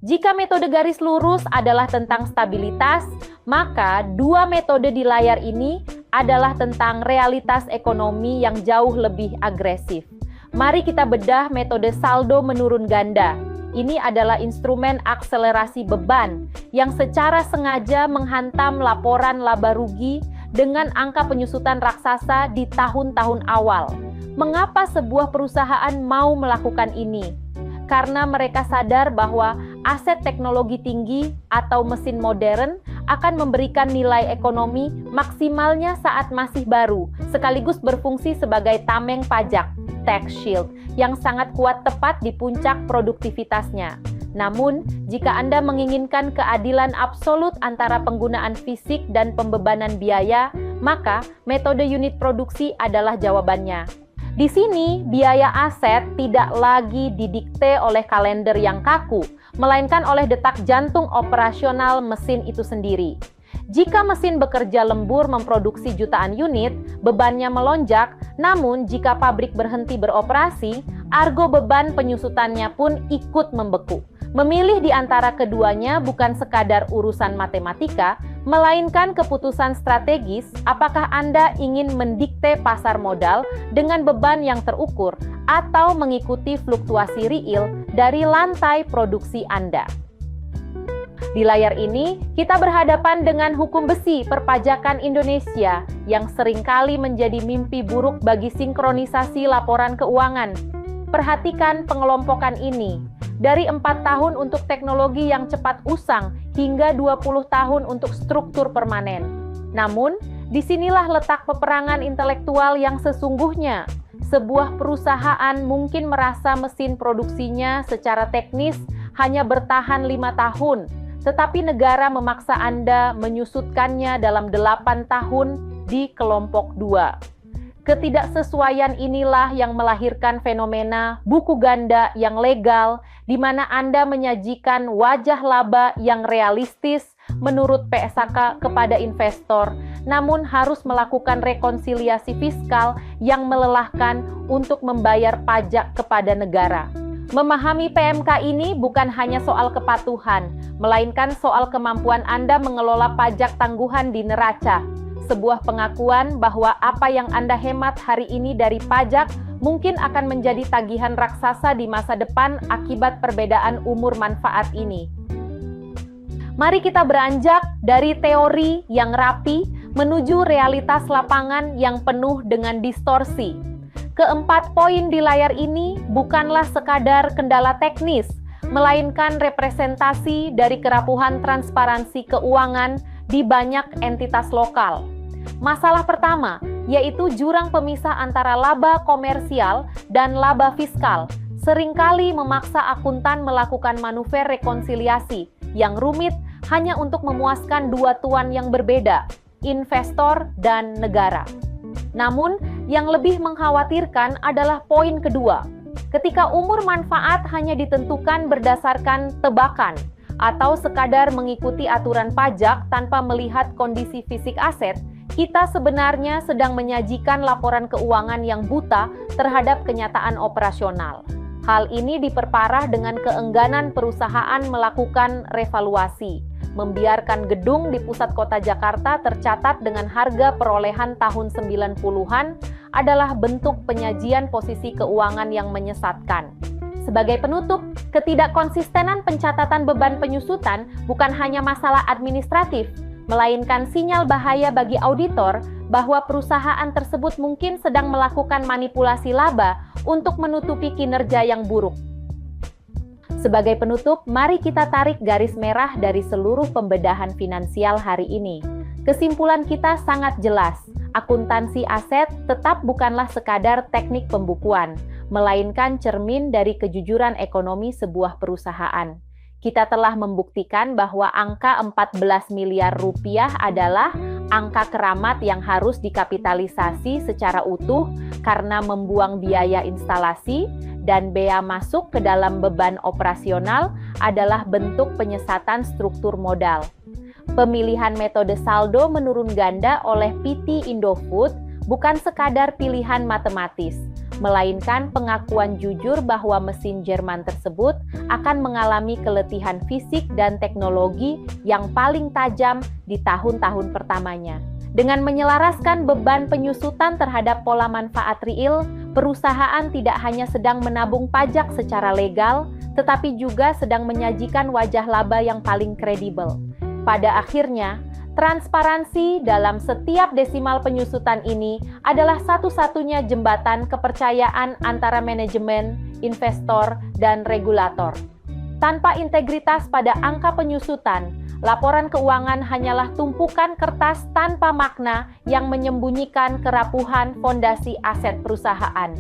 Jika metode garis lurus adalah tentang stabilitas, maka dua metode di layar ini adalah tentang realitas ekonomi yang jauh lebih agresif. Mari kita bedah metode saldo menurun ganda. Ini adalah instrumen akselerasi beban yang secara sengaja menghantam laporan laba rugi dengan angka penyusutan raksasa di tahun-tahun awal. Mengapa sebuah perusahaan mau melakukan ini? Karena mereka sadar bahwa aset teknologi tinggi atau mesin modern akan memberikan nilai ekonomi maksimalnya saat masih baru, sekaligus berfungsi sebagai tameng pajak, tax shield, yang sangat kuat tepat di puncak produktivitasnya. Namun, jika Anda menginginkan keadilan absolut antara penggunaan fisik dan pembebanan biaya, maka metode unit produksi adalah jawabannya. Di sini, biaya aset tidak lagi didikte oleh kalender yang kaku, melainkan oleh detak jantung operasional mesin itu sendiri. Jika mesin bekerja lembur memproduksi jutaan unit, bebannya melonjak, namun jika pabrik berhenti beroperasi, argo beban penyusutannya pun ikut membeku. Memilih di antara keduanya bukan sekadar urusan matematika, melainkan keputusan strategis apakah Anda ingin mendikte pasar modal dengan beban yang terukur atau mengikuti fluktuasi real dari lantai produksi Anda. Di layar ini, kita berhadapan dengan hukum besi perpajakan Indonesia yang seringkali menjadi mimpi buruk bagi sinkronisasi laporan keuangan. Perhatikan pengelompokan ini. Dari 4 tahun untuk teknologi yang cepat usang hingga 20 tahun untuk struktur permanen. Namun, disinilah letak peperangan intelektual yang sesungguhnya. Sebuah perusahaan mungkin merasa mesin produksinya secara teknis hanya bertahan 5 tahun, tetapi negara memaksa Anda menyusutkannya dalam 8 tahun di kelompok 2. Ketidaksesuaian inilah yang melahirkan fenomena buku ganda yang legal, di mana Anda menyajikan wajah laba yang realistis menurut PSAK kepada investor, namun harus melakukan rekonsiliasi fiskal yang melelahkan untuk membayar pajak kepada negara. Memahami PMK ini bukan hanya soal kepatuhan, melainkan soal kemampuan Anda mengelola pajak tangguhan di neraca. Sebuah pengakuan bahwa apa yang Anda hemat hari ini dari pajak mungkin akan menjadi tagihan raksasa di masa depan akibat perbedaan umur manfaat ini. Mari kita beranjak dari teori yang rapi menuju realitas lapangan yang penuh dengan distorsi. Keempat poin di layar ini bukanlah sekadar kendala teknis, melainkan representasi dari kerapuhan transparansi keuangan di banyak entitas lokal. Masalah pertama, yaitu jurang pemisah antara laba komersial dan laba fiskal, seringkali memaksa akuntan melakukan manuver rekonsiliasi yang rumit hanya untuk memuaskan dua tuan yang berbeda, investor dan negara. Namun, yang lebih mengkhawatirkan adalah poin kedua. Ketika umur manfaat hanya ditentukan berdasarkan tebakan atau sekadar mengikuti aturan pajak tanpa melihat kondisi fisik aset, kita sebenarnya sedang menyajikan laporan keuangan yang buta terhadap kenyataan operasional. Hal ini diperparah dengan keengganan perusahaan melakukan revaluasi. Membiarkan gedung di pusat kota Jakarta tercatat dengan harga perolehan tahun 90-an adalah bentuk penyajian posisi keuangan yang menyesatkan. Sebagai penutup, ketidakkonsistenan pencatatan beban penyusutan bukan hanya masalah administratif, melainkan sinyal bahaya bagi auditor bahwa perusahaan tersebut mungkin sedang melakukan manipulasi laba untuk menutupi kinerja yang buruk. Sebagai penutup, mari kita tarik garis merah dari seluruh pembedahan finansial hari ini. Kesimpulan kita sangat jelas, akuntansi aset tetap bukanlah sekadar teknik pembukuan, melainkan cermin dari kejujuran ekonomi sebuah perusahaan. Kita telah membuktikan bahwa angka 14 miliar rupiah adalah angka keramat yang harus dikapitalisasi secara utuh karena membuang biaya instalasi, dan bea masuk ke dalam beban operasional adalah bentuk penyesatan struktur modal. Pemilihan metode saldo menurun ganda oleh PT Indofood bukan sekadar pilihan matematis, melainkan pengakuan jujur bahwa mesin Jerman tersebut akan mengalami keletihan fisik dan teknologi yang paling tajam di tahun-tahun pertamanya. Dengan menyelaraskan beban penyusutan terhadap pola manfaat real, perusahaan tidak hanya sedang menabung pajak secara legal, tetapi juga sedang menyajikan wajah laba yang paling kredibel. Pada akhirnya, transparansi dalam setiap desimal penyusutan ini adalah satu-satunya jembatan kepercayaan antara manajemen, investor, dan regulator. Tanpa integritas pada angka penyusutan, laporan keuangan hanyalah tumpukan kertas tanpa makna yang menyembunyikan kerapuhan fondasi aset perusahaan.